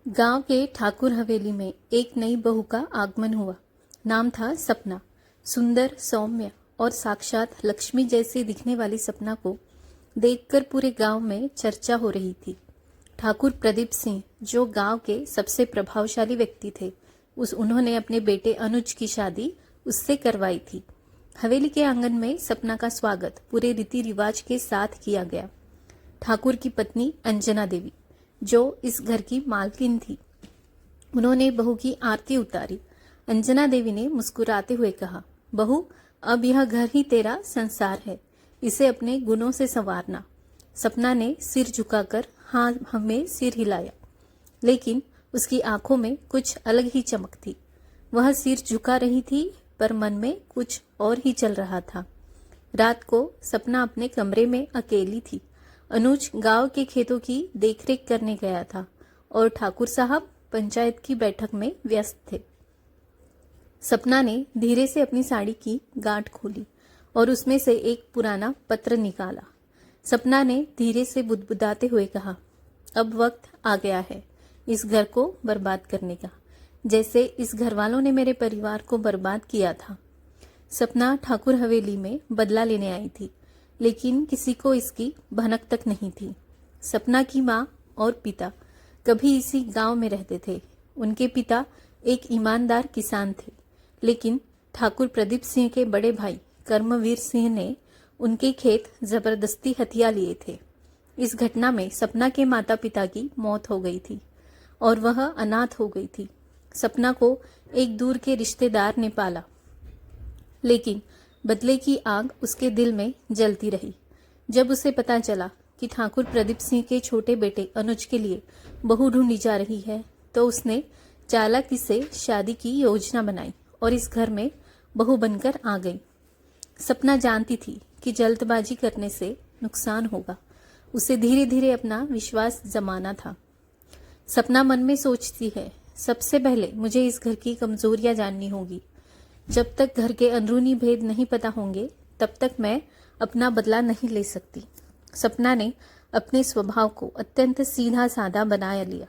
गांव के ठाकुर हवेली में एक नई बहू का आगमन हुआ। नाम था सपना। सुंदर, सौम्य और साक्षात लक्ष्मी जैसी दिखने वाली सपना को देखकर पूरे गांव में चर्चा हो रही थी। ठाकुर प्रदीप सिंह, जो गांव के सबसे प्रभावशाली व्यक्ति थे, उन्होंने अपने बेटे अनुज की शादी उससे करवाई थी। हवेली के आंगन में सपना का स्वागत पूरे रीति रिवाज के साथ किया गया। ठाकुर की पत्नी अंजना देवी, जो इस घर की मालकिन थी, उन्होंने बहू की आरती उतारी। अंजना देवी ने मुस्कुराते हुए कहा, बहू, अब यह घर ही तेरा संसार है, इसे अपने गुणों से संवारना। सपना ने सिर झुकाकर हाँ हमें सिर हिलाया, लेकिन उसकी आंखों में कुछ अलग ही चमक थी। वह सिर झुका रही थी, पर मन में कुछ और ही चल रहा था। रात को सपना अपने कमरे में अकेली थी। अनुज गांव के खेतों की देखरेख करने गया था और ठाकुर साहब पंचायत की बैठक में व्यस्त थे। सपना ने धीरे से अपनी साड़ी की गांठ खोली और उसमें से एक पुराना पत्र निकाला। सपना ने धीरे से बुदबुदाते हुए कहा, अब वक्त आ गया है इस घर को बर्बाद करने का, जैसे इस घर वालों ने मेरे परिवार को बर्बाद किया था। सपना ठाकुर हवेली में बदला लेने आई थी, लेकिन किसी को इसकी भनक तक नहीं थी। सपना की माँ और पिता कभी इसी गांव में रहते थे। उनके पिता एक ईमानदार किसान थे, लेकिन ठाकुर प्रदीप सिंह के बड़े भाई कर्मवीर सिंह ने उनके खेत जबरदस्ती हथिया लिए थे। इस घटना में सपना के माता पिता की मौत हो गई थी और वह अनाथ हो गई थी। सपना को एक दूर के रिश्तेदार ने पाला, लेकिन बदले की आग उसके दिल में जलती रही। जब उसे पता चला कि ठाकुर प्रदीप सिंह के छोटे बेटे अनुज के लिए बहू ढूंढी जा रही है, तो उसने चालाकी से शादी की योजना बनाई और इस घर में बहू बनकर आ गई। सपना जानती थी कि जल्दबाजी करने से नुकसान होगा। उसे धीरे धीरे अपना विश्वास जमाना था। सपना मन में सोचती है, सबसे पहले मुझे इस घर की कमजोरियां जाननी होगी। जब तक घर के अंदरूनी भेद नहीं पता होंगे, तब तक मैं अपना बदला नहीं ले सकती। सपना ने अपने स्वभाव को अत्यंत सीधा साधा बनाया लिया।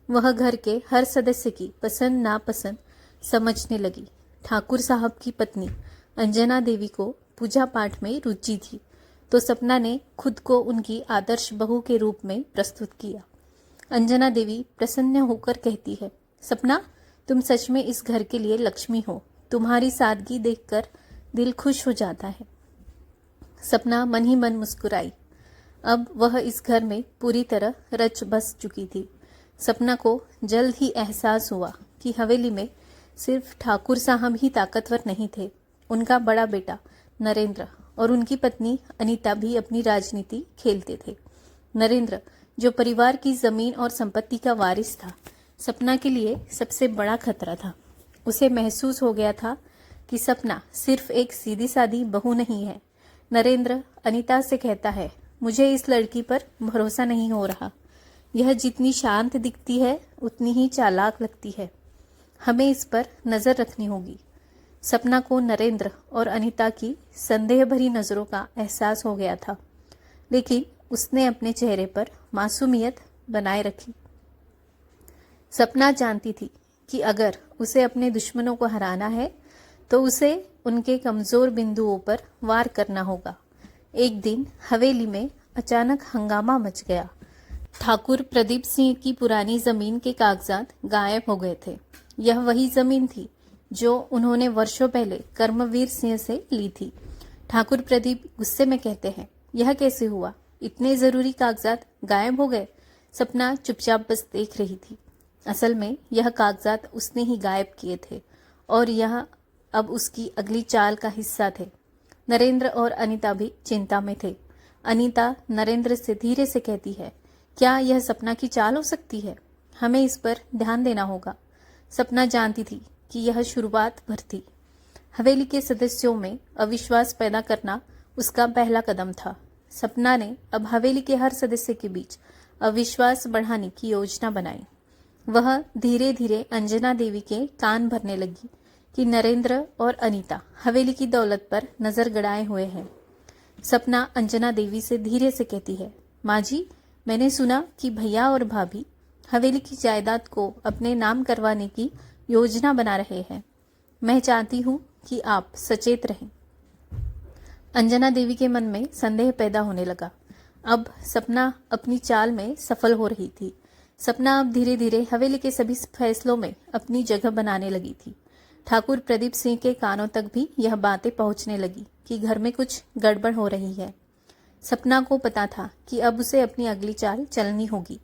वह घर के हर सदस्य की पसंद नापसंद समझने लगी। ठाकुर साहब की पत्नी अंजना देवी को पूजा पाठ में रुचि थी, तो सपना ने खुद को उनकी आदर्श बहू के रूप में प्रस्तुत किया। अंजना देवी प्रसन्न होकर कहती है, सपना, तुम सच में इस घर के लिए लक्ष्मी हो। तुम्हारी सादगी देखकर दिल खुश हो जाता है। सपना मन ही मन मुस्कुराई। अब वह इस घर में पूरी तरह रच बस चुकी थी। सपना को जल्द ही एहसास हुआ कि हवेली में सिर्फ ठाकुर साहब ही ताकतवर नहीं थे। उनका बड़ा बेटा नरेंद्र और उनकी पत्नी अनीता भी अपनी राजनीति खेलते थे। नरेंद्र, जो परिवार की जमीन और संपत्ति का वारिस था, सपना के लिए सबसे बड़ा खतरा था। उसे महसूस हो गया था कि सपना सिर्फ एक सीधी सादी बहू नहीं है। नरेंद्र अनीता से कहता है, मुझे इस लड़की पर भरोसा नहीं हो रहा। यह जितनी शांत दिखती है, उतनी ही चालाक लगती है। हमें इस पर नजर रखनी होगी। सपना को नरेंद्र और अनीता की संदेह भरी नजरों का एहसास हो गया था, लेकिन उसने अपने चेहरे पर मासूमियत बनाए रखी। सपना जानती थी कि अगर उसे अपने दुश्मनों को हराना है, तो उसे उनके कमजोर बिंदुओं पर वार करना होगा। एक दिन हवेली में अचानक हंगामा मच गया। ठाकुर प्रदीप सिंह की पुरानी जमीन के कागजात गायब हो गए थे। यह वही जमीन थी जो उन्होंने वर्षों पहले कर्मवीर सिंह से ली थी। ठाकुर प्रदीप गुस्से में कहते हैं, यह कैसे हुआ? इतने जरूरी कागजात गायब हो गए। सपना चुपचाप बस देख रही थी। असल में यह कागजात उसने ही गायब किए थे और यह अब उसकी अगली चाल का हिस्सा थे। नरेंद्र और अनीता भी चिंता में थे। अनीता नरेंद्र से धीरे से कहती है, क्या यह सपना की चाल हो सकती है? हमें इस पर ध्यान देना होगा। सपना जानती थी कि यह शुरुआत भर थी। हवेली के सदस्यों में अविश्वास पैदा करना उसका पहला कदम था। सपना ने अब हवेली के हर सदस्य के बीच अविश्वास बढ़ाने की योजना बनाई। वह धीरे धीरे अंजना देवी के कान भरने लगी कि नरेंद्र और अनीता हवेली की दौलत पर नजर गड़ाए हुए हैं। सपना अंजना देवी से धीरे से कहती है, माँ जी, मैंने सुना कि भैया और भाभी हवेली की जायदाद को अपने नाम करवाने की योजना बना रहे हैं। मैं चाहती हूँ कि आप सचेत रहें। अंजना देवी के मन में संदेह पैदा होने लगा। अब सपना अपनी चाल में सफल हो रही थी। सपना अब धीरे धीरे हवेली के सभी फैसलों में अपनी जगह बनाने लगी थी। ठाकुर प्रदीप सिंह के कानों तक भी यह बातें पहुंचने लगी कि घर में कुछ गड़बड़ हो रही है। सपना को पता था कि अब उसे अपनी अगली चाल चलनी होगी।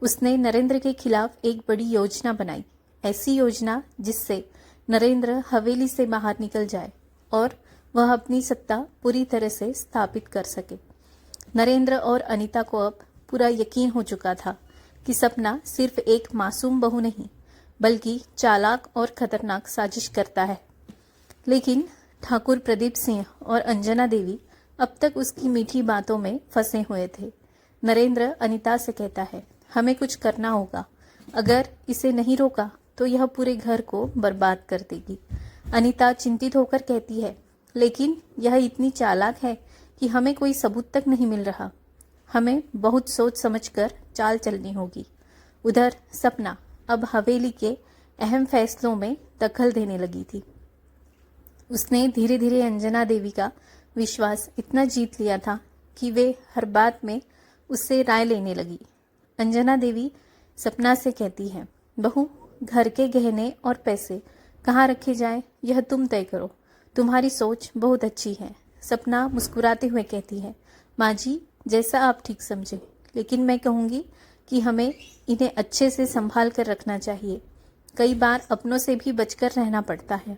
उसने नरेंद्र के खिलाफ एक बड़ी योजना बनाई, ऐसी योजना जिससे नरेंद्र हवेली से बाहर निकल जाए और वह अपनी सत्ता पूरी तरह से स्थापित कर सके। नरेंद्र और अनीता को अब पूरा यकीन हो चुका था कि सपना सिर्फ एक मासूम बहू नहीं, बल्कि चालाक और खतरनाक साजिश करता है। लेकिन ठाकुर प्रदीप सिंह और अंजना देवी अब तक उसकी मीठी बातों में फंसे हुए थे। नरेंद्र अनीता से कहता है, हमें कुछ करना होगा। अगर इसे नहीं रोका तो यह पूरे घर को बर्बाद कर देगी। अनीता चिंतित होकर कहती है, लेकिन यह इतनी चालाक है कि हमें कोई सबूत तक नहीं मिल रहा। हमें बहुत सोच समझकर चाल चलनी होगी। उधर सपना अब हवेली के अहम फैसलों में दखल देने लगी थी। उसने धीरे धीरे अंजना देवी का विश्वास इतना जीत लिया था कि वे हर बात में उससे राय लेने लगी। अंजना देवी सपना से कहती है, बहू, घर के गहने और पैसे कहाँ रखे जाएं, यह तुम तय करो। तुम्हारी सोच बहुत अच्छी है। सपना मुस्कुराते हुए कहती है, माँ जी, जैसा आप ठीक समझे, लेकिन मैं कहूँगी कि हमें इन्हें अच्छे से संभाल कर रखना चाहिए। कई बार अपनों से भी बचकर रहना पड़ता है।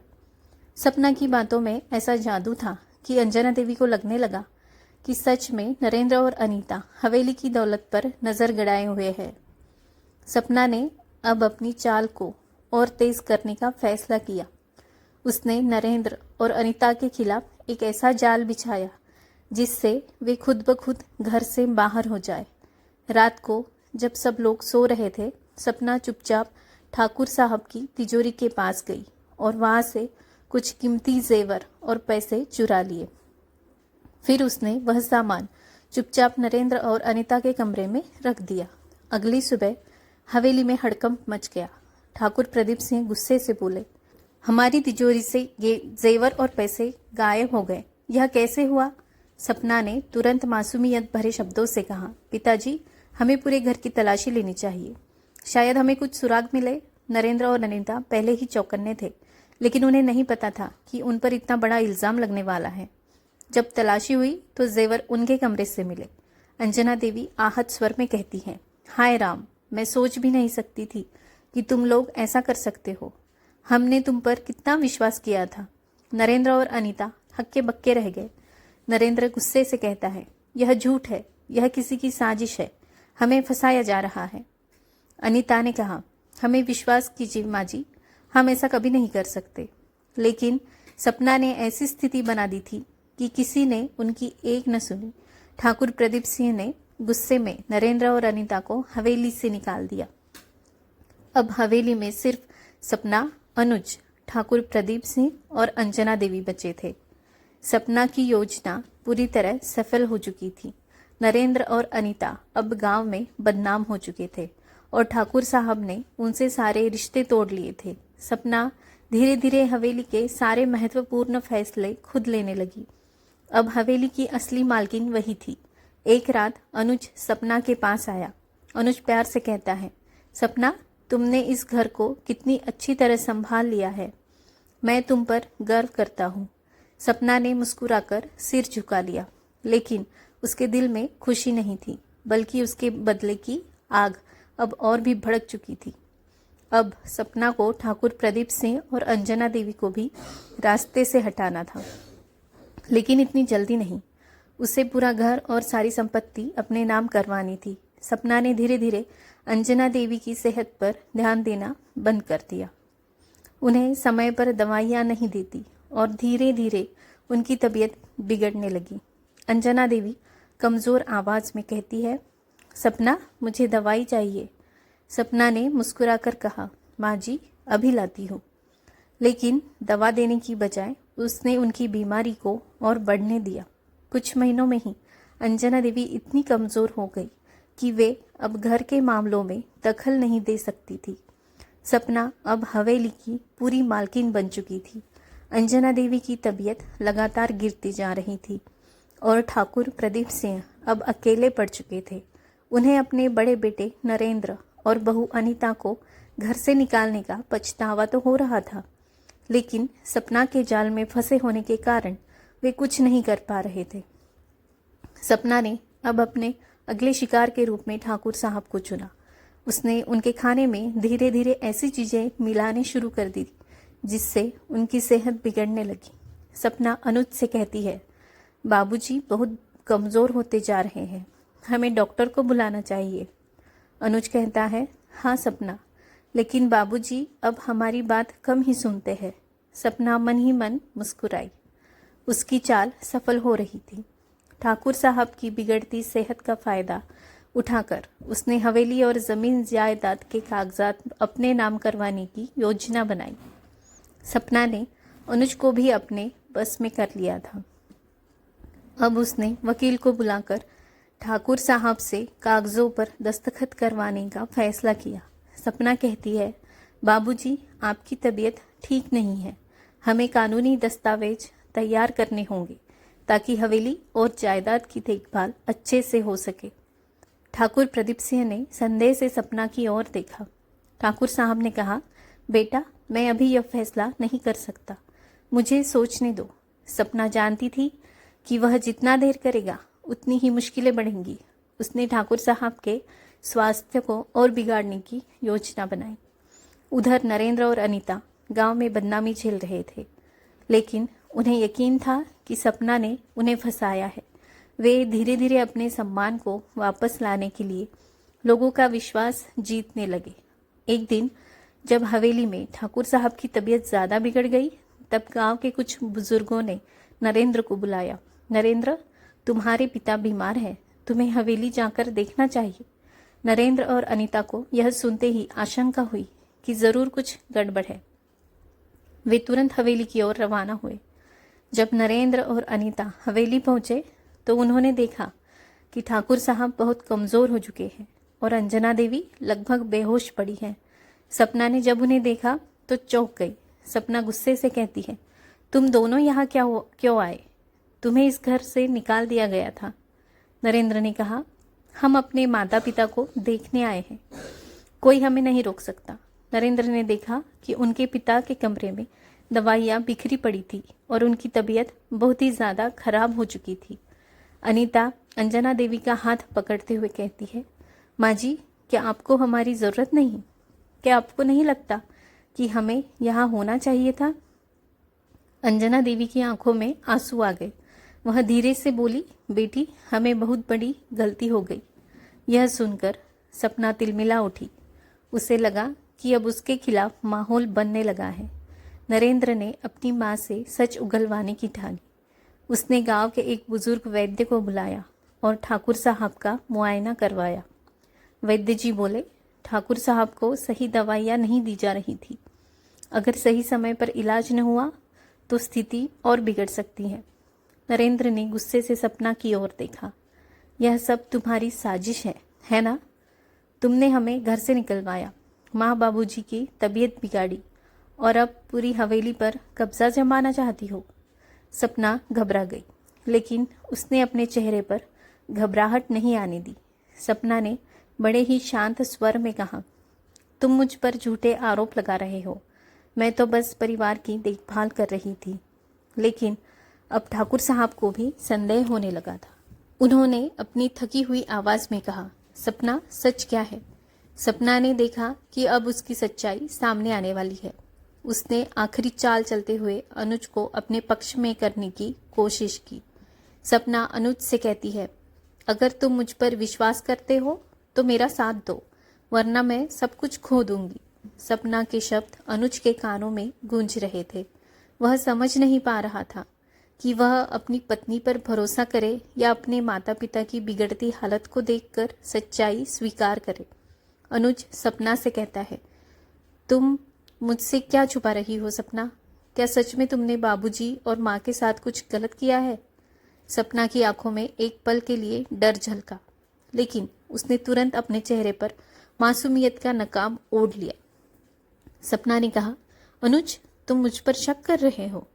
सपना की बातों में ऐसा जादू था कि अंजना देवी को लगने लगा कि सच में नरेंद्र और अनीता हवेली की दौलत पर नजर गड़ाए हुए हैं। सपना ने अब अपनी चाल को और तेज करने का फैसला किया। उसने नरेंद्र और अनीता के खिलाफ एक ऐसा जाल बिछाया जिससे वे खुद ब खुद घर से बाहर हो जाए। रात को जब सब लोग सो रहे थे, सपना चुपचाप ठाकुर साहब की तिजोरी के पास गई और वहां से कुछ कीमती जेवर और पैसे चुरा लिए। फिर उसने वह सामान चुपचाप नरेंद्र और अनीता के कमरे में रख दिया। अगली सुबह हवेली में हड़कंप मच गया। ठाकुर प्रदीप सिंह गुस्से से बोले, हमारी तिजोरी से ये जेवर और पैसे गायब हो गए, यह कैसे हुआ? सपना ने तुरंत मासूमियत भरे शब्दों से कहा, पिताजी, हमें पूरे घर की तलाशी लेनी चाहिए। शायद हमें कुछ सुराग मिले। नरेंद्र और अनीता पहले ही चौकन्ने थे, लेकिन उन्हें नहीं पता था कि उन पर इतना बड़ा इल्जाम लगने वाला है। जब तलाशी हुई तो जेवर उनके कमरे से मिले। अंजना देवी आहत स्वर में कहती हैं, हाय राम, मैं सोच भी नहीं सकती थी कि तुम लोग ऐसा कर सकते हो। हमने तुम पर कितना विश्वास किया था। नरेंद्र और अनीता हक्के बक्के रह गए। नरेंद्र गुस्से से कहता है, यह झूठ है, यह किसी की साजिश है, हमें फंसाया जा रहा है। अनीता ने कहा, हमें विश्वास कीजिए माँ जी, हम ऐसा कभी नहीं कर सकते। लेकिन सपना ने ऐसी स्थिति बना दी थी कि किसी ने उनकी एक न सुनी। ठाकुर प्रदीप सिंह ने गुस्से में नरेंद्र और अनीता को हवेली से निकाल दिया। अब हवेली में सिर्फ सपना, अनुज, ठाकुर प्रदीप सिंह और अंजना देवी बचे थे। सपना की योजना पूरी तरह सफल हो चुकी थी। नरेंद्र और अनीता अब गांव में बदनाम हो चुके थे और ठाकुर साहब ने उनसे सारे रिश्ते तोड़ लिए थे। सपना धीरे धीरे हवेली के सारे महत्वपूर्ण फैसले खुद लेने लगी। अब हवेली की असली मालकिन वही थी। एक रात अनुज सपना के पास आया। अनुज प्यार से कहता है, सपना, तुमने इस घर को कितनी अच्छी तरह संभाल लिया है। मैं तुम पर गर्व करता हूँ। सपना ने मुस्कुराकर सिर झुका लिया, लेकिन उसके दिल में खुशी नहीं थी, बल्कि उसके बदले की आग अब और भी भड़क चुकी थी। अब सपना को ठाकुर प्रदीप सिंह और अंजना देवी को भी रास्ते से हटाना था, लेकिन इतनी जल्दी नहीं। उसे पूरा घर और सारी संपत्ति अपने नाम करवानी थी। सपना ने धीरे धीरे अंजना देवी की सेहत पर ध्यान देना बंद कर दिया। उन्हें समय पर दवाइयाँ नहीं देती और धीरे धीरे उनकी तबीयत बिगड़ने लगी। अंजना देवी कमज़ोर आवाज़ में कहती है, सपना, मुझे दवाई चाहिए। सपना ने मुस्कुराकर कहा, माँ जी, अभी लाती हूँ। लेकिन दवा देने की बजाय उसने उनकी बीमारी को और बढ़ने दिया। कुछ महीनों में ही अंजना देवी इतनी कमज़ोर हो गई कि वे अब घर के मामलों में दखल नहीं दे सकती थी। सपना अब हवेली की पूरी मालकिन बन चुकी थी। अंजना देवी की तबीयत लगातार गिरती जा रही थी और ठाकुर प्रदीप सिंह अब अकेले पड़ चुके थे। उन्हें अपने बड़े बेटे नरेंद्र और बहू अनीता को घर से निकालने का पछतावा तो हो रहा था, लेकिन सपना के जाल में फंसे होने के कारण वे कुछ नहीं कर पा रहे थे। सपना ने अब अपने अगले शिकार के रूप में ठाकुर साहब को चुना। उसने उनके खाने में धीरे धीरे ऐसी चीजें मिलाने शुरू कर दी जिससे उनकी सेहत बिगड़ने लगी। सपना अनुज से कहती है, बाबूजी बहुत कमजोर होते जा रहे हैं, हमें डॉक्टर को बुलाना चाहिए। अनुज कहता है, हाँ सपना, लेकिन बाबूजी अब हमारी बात कम ही सुनते हैं। सपना मन ही मन मुस्कुराई। उसकी चाल सफल हो रही थी। ठाकुर साहब की बिगड़ती सेहत का फायदा उठाकर उसने हवेली और जमीन जायदाद के कागजात अपने नाम करवाने की योजना बनाई। सपना ने अनुज को भी अपने बस में कर लिया था। अब उसने वकील को बुलाकर ठाकुर साहब से कागजों पर दस्तखत करवाने का फैसला किया। सपना कहती है, बाबूजी आपकी तबीयत ठीक नहीं है, हमें कानूनी दस्तावेज तैयार करने होंगे ताकि हवेली और जायदाद की देखभाल अच्छे से हो सके। ठाकुर प्रदीप सिंह ने संदेह से सपना की ओर देखा। ठाकुर साहब ने कहा, बेटा मैं अभी यह फैसला नहीं कर सकता, मुझे सोचने दो। सपना जानती थी कि वह जितना देर करेगा उतनी ही मुश्किलें बढ़ेंगी। उसने ठाकुर साहब के स्वास्थ्य को और बिगाड़ने की योजना बनाई। उधर नरेंद्र और अनीता गांव में बदनामी झेल रहे थे, लेकिन उन्हें यकीन था कि सपना ने उन्हें फंसाया है। वे धीरे धीरे अपने सम्मान को वापस लाने के लिए लोगों का विश्वास जीतने लगे। एक दिन जब हवेली में ठाकुर साहब की तबीयत ज़्यादा बिगड़ गई, तब गांव के कुछ बुजुर्गों ने नरेंद्र को बुलाया। नरेंद्र, तुम्हारे पिता बीमार हैं, तुम्हें हवेली जाकर देखना चाहिए। नरेंद्र और अनीता को यह सुनते ही आशंका हुई कि जरूर कुछ गड़बड़ है। वे तुरंत हवेली की ओर रवाना हुए। जब नरेंद्र और अनीता हवेली पहुंचे तो उन्होंने देखा कि ठाकुर साहब बहुत कमजोर हो चुके हैं और अंजना देवी लगभग बेहोश पड़ी है। सपना ने जब उन्हें देखा तो चौंक गई। सपना गुस्से से कहती है, तुम दोनों यहाँ क्यों आए? तुम्हें इस घर से निकाल दिया गया था। नरेंद्र ने कहा, हम अपने माता पिता को देखने आए हैं, कोई हमें नहीं रोक सकता। नरेंद्र ने देखा कि उनके पिता के कमरे में दवाइयाँ बिखरी पड़ी थी और उनकी तबीयत बहुत ही ज़्यादा खराब हो चुकी थी। अनीता अंजना देवी का हाथ पकड़ते हुए कहती है, माँ जी, क्या आपको हमारी ज़रूरत नहीं? क्या आपको नहीं लगता कि हमें यहाँ होना चाहिए था? अंजना देवी की आंखों में आंसू आ गए। वह धीरे से बोली, बेटी हमें बहुत बड़ी गलती हो गई। यह सुनकर सपना तिलमिला उठी। उसे लगा कि अब उसके खिलाफ माहौल बनने लगा है। नरेंद्र ने अपनी माँ से सच उगलवाने की ठानी। उसने गांव के एक बुजुर्ग वैद्य को बुलाया और ठाकुर साहब का मुआयना करवाया। वैद्य जी बोले, ठाकुर साहब को सही दवाइयाँ नहीं दी जा रही थी। अगर सही समय पर इलाज न हुआ तो स्थिति और बिगड़ सकती है। नरेंद्र ने गुस्से से सपना की ओर देखा। यह सब तुम्हारी साजिश है ना? तुमने हमें घर से निकलवाया, माँ बाबूजी की तबीयत बिगाड़ी और अब पूरी हवेली पर कब्जा जमाना चाहती हो। सपना घबरा गई, लेकिन उसने अपने चेहरे पर घबराहट नहीं आने दी। सपना ने बड़े ही शांत स्वर में कहा, तुम मुझ पर झूठे आरोप लगा रहे हो, मैं तो बस परिवार की देखभाल कर रही थी। लेकिन अब ठाकुर साहब को भी संदेह होने लगा था। उन्होंने अपनी थकी हुई आवाज में कहा, सपना सच क्या है? सपना ने देखा कि अब उसकी सच्चाई सामने आने वाली है। उसने आखिरी चाल चलते हुए अनुज को अपने पक्ष में करने की कोशिश की। सपना अनुज से कहती है, अगर तुम मुझ पर विश्वास करते हो तो मेरा साथ दो, वरना मैं सब कुछ खो दूंगी। सपना के शब्द अनुज के कानों में गूंज रहे थे। वह समझ नहीं पा रहा था कि वह अपनी पत्नी पर भरोसा करे या अपने माता पिता की बिगड़ती हालत को देखकर सच्चाई स्वीकार करे। अनुज सपना से कहता है, तुम मुझसे क्या छुपा रही हो सपना? क्या सच में तुमने बाबूजी और माँ के साथ कुछ गलत किया है? सपना की आंखों में एक पल के लिए डर झलका। लेकिन उसने तुरंत अपने चेहरे पर मासूमियत का नकाब ओढ़ लिया। सपना ने कहा, अनुज, तुम मुझ पर शक कर रहे हो?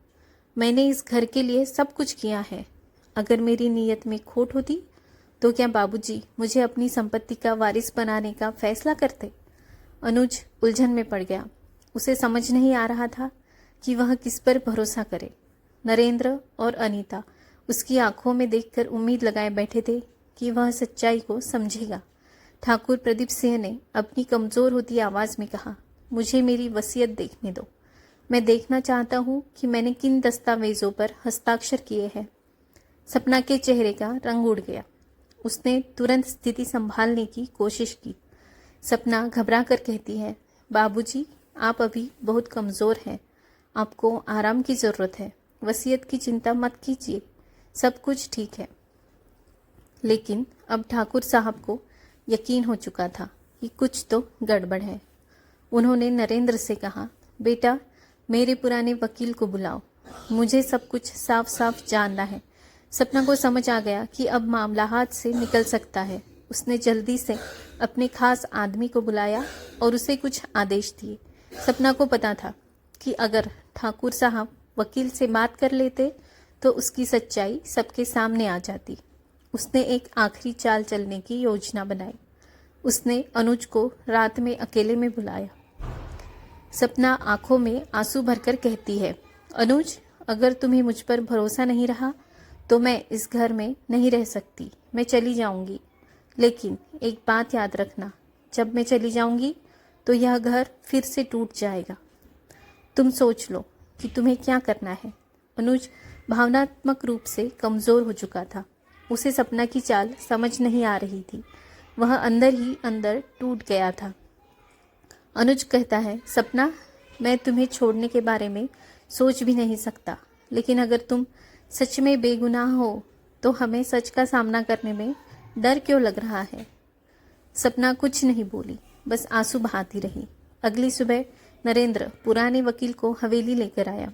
मैंने इस घर के लिए सब कुछ किया है। अगर मेरी नीयत में खोट होती तो क्या बाबूजी मुझे अपनी संपत्ति का वारिस बनाने का फैसला करते? अनुज उलझन में पड़ गया। उसे समझ नहीं आ रहा था कि वह किस पर भरोसा करे। नरेंद्र और अनीता उसकी आंखों में देखकर उम्मीद लगाए बैठे थे कि वह सच्चाई को समझेगा। ठाकुर प्रदीप सिंह ने अपनी कमजोर होती आवाज में कहा, मुझे मेरी वसीयत देखने दो। मैं देखना चाहता हूँ कि मैंने किन दस्तावेजों पर हस्ताक्षर किए हैं। सपना के चेहरे का रंग उड़ गया। उसने तुरंत स्थिति संभालने की कोशिश की। सपना घबरा कर कहती है, बाबूजी, आप अभी बहुत कमज़ोर हैं। आपको आराम की ज़रूरत है। वसीयत की चिंता मत कीजिए, सब कुछ ठीक है। लेकिन अब ठाकुर साहब को यकीन हो चुका था कि कुछ तो गड़बड़ है। उन्होंने नरेंद्र से कहा, बेटा, मेरे पुराने वकील को बुलाओ। मुझे सब कुछ साफ साफ जानना है। सपना को समझ आ गया कि अब मामला हाथ से निकल सकता है। उसने जल्दी से अपने खास आदमी को बुलाया और उसे कुछ आदेश दिए। सपना को पता था कि अगर ठाकुर साहब वकील से बात कर लेते तो उसकी सच्चाई सबके सामने आ जाती। उसने एक आखिरी चाल चलने की योजना बनाई। उसने अनुज को रात में अकेले में बुलाया। सपना आंखों में आंसू भरकर कहती है, अनुज, अगर तुम्हें मुझ पर भरोसा नहीं रहा तो मैं इस घर में नहीं रह सकती। मैं चली जाऊंगी। लेकिन एक बात याद रखना, जब मैं चली जाऊंगी तो यह घर फिर से टूट जाएगा। तुम सोच लो कि तुम्हें क्या करना है। अनुज भावनात्मक रूप से कमज़ोर हो चुका था। उसे सपना की चाल समझ नहीं आ रही थी। वह अंदर ही अंदर टूट गया था। अनुज कहता है, सपना, मैं तुम्हें छोड़ने के बारे में सोच भी नहीं सकता। लेकिन अगर तुम सच में बेगुनाह हो तो हमें सच का सामना करने में डर क्यों लग रहा है? सपना कुछ नहीं बोली, बस आंसू बहाती रही। अगली सुबह नरेंद्र पुराने वकील को हवेली लेकर आया।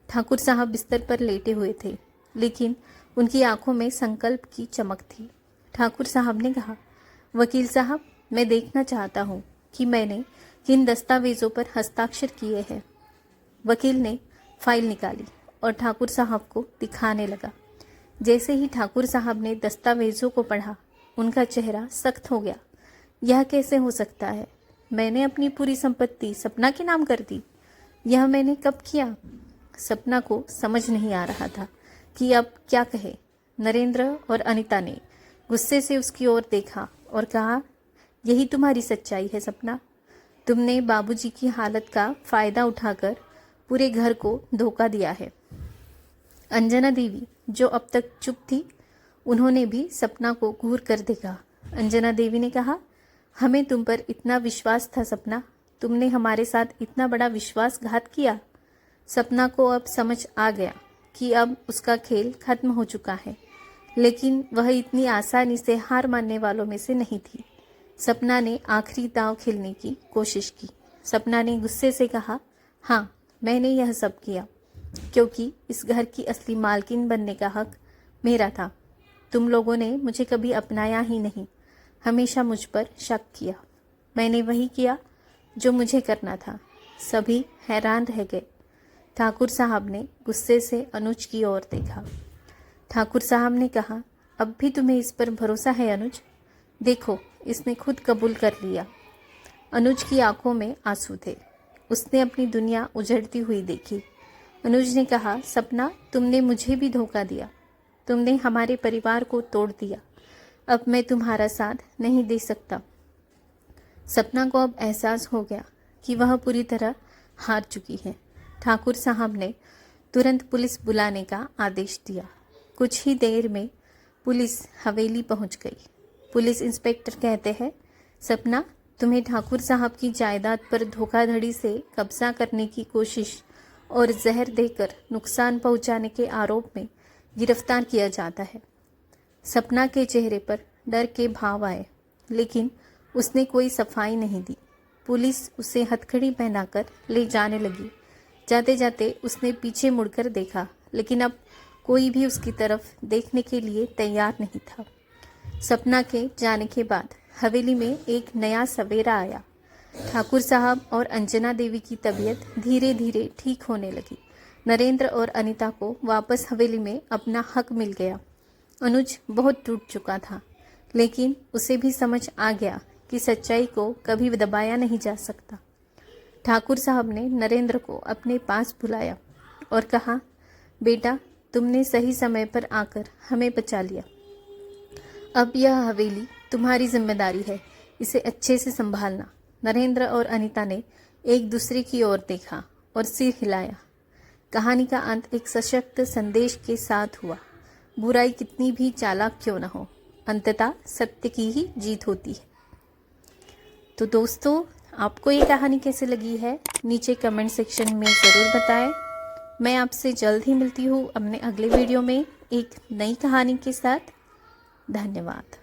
ठाकुर साहब बिस्तर पर लेटे हुए थे, लेकिन उनकी आंखों में संकल्प की चमक थी। ठाकुर साहब ने कहा, वकील साहब, मैं देखना चाहता हूँ कि मैंने किन दस्तावेजों पर हस्ताक्षर किए हैं। वकील ने फाइल निकाली और ठाकुर साहब को दिखाने लगा। जैसे ही ठाकुर साहब ने दस्तावेजों को पढ़ा, उनका चेहरा सख्त हो गया। यह कैसे हो सकता है? मैंने अपनी पूरी संपत्ति सपना के नाम कर दी। यह मैंने कब किया? सपना को समझ नहीं आ रहा था कि अब क्या कहे। नरेंद्र और अनीता ने गुस्से से उसकी ओर देखा और कहा, यही तुम्हारी सच्चाई है सपना? तुमने बाबूजी की हालत का फायदा उठाकर पूरे घर को धोखा दिया है। अंजना देवी, जो अब तक चुप थी, उन्होंने भी सपना को घूर कर देखा। अंजना देवी ने कहा, हमें तुम पर इतना विश्वास था सपना, तुमने हमारे साथ इतना बड़ा विश्वासघात किया। सपना को अब समझ आ गया कि अब उसका खेल खत्म हो चुका है, लेकिन वह इतनी आसानी से हार मानने वालों में से नहीं थी। सपना ने आखिरी दांव खेलने की कोशिश की। सपना ने गुस्से से कहा, हाँ, मैंने यह सब किया क्योंकि इस घर की असली मालकिन बनने का हक मेरा था। तुम लोगों ने मुझे कभी अपनाया ही नहीं, हमेशा मुझ पर शक किया। मैंने वही किया जो मुझे करना था। सभी हैरान रह गए। ठाकुर साहब ने गुस्से से अनुज की ओर देखा। ठाकुर साहब ने कहा, अब भी तुम्हें इस पर भरोसा है अनुज? देखो, इसने खुद कबूल कर लिया। अनुज की आंखों में आंसू थे। उसने अपनी दुनिया उजड़ती हुई देखी। अनुज ने कहा, सपना, तुमने मुझे भी धोखा दिया। तुमने हमारे परिवार को तोड़ दिया। अब मैं तुम्हारा साथ नहीं दे सकता। सपना को अब एहसास हो गया कि वह पूरी तरह हार चुकी है। ठाकुर साहब ने तुरंत पुलिस बुलाने का आदेश दिया। कुछ ही देर में पुलिस हवेली पहुंच गई। पुलिस इंस्पेक्टर कहते हैं, सपना, तुम्हें ठाकुर साहब की जायदाद पर धोखाधड़ी से कब्जा करने की कोशिश और जहर देकर नुकसान पहुंचाने के आरोप में गिरफ्तार किया जाता है। सपना के चेहरे पर डर के भाव आए, लेकिन उसने कोई सफाई नहीं दी। पुलिस उसे हथकड़ी पहनाकर ले जाने लगी। जाते जाते उसने पीछे मुड़कर देखा, लेकिन अब कोई भी उसकी तरफ देखने के लिए तैयार नहीं था। सपना के जाने के बाद हवेली में एक नया सवेरा आया। ठाकुर साहब और अंजना देवी की तबीयत धीरे धीरे ठीक होने लगी। नरेंद्र और अनीता को वापस हवेली में अपना हक मिल गया। अनुज बहुत टूट चुका था, लेकिन उसे भी समझ आ गया कि सच्चाई को कभी दबाया नहीं जा सकता। ठाकुर साहब ने नरेंद्र को अपने पास बुलाया और कहा, बेटा, तुमने सही समय पर आकर हमें बचा लिया। अब यह हवेली तुम्हारी जिम्मेदारी है, इसे अच्छे से संभालना। नरेंद्र और अनीता ने एक दूसरे की ओर देखा और सिर हिलाया। कहानी का अंत एक सशक्त संदेश के साथ हुआ। बुराई कितनी भी चालाक क्यों न हो, अंततः सत्य की ही जीत होती है। तो दोस्तों, आपको ये कहानी कैसे लगी है, नीचे कमेंट सेक्शन में ज़रूर बताएं। मैं आपसे जल्द ही मिलती हूँ अपने अगले वीडियो में एक नई कहानी के साथ। धन्यवाद।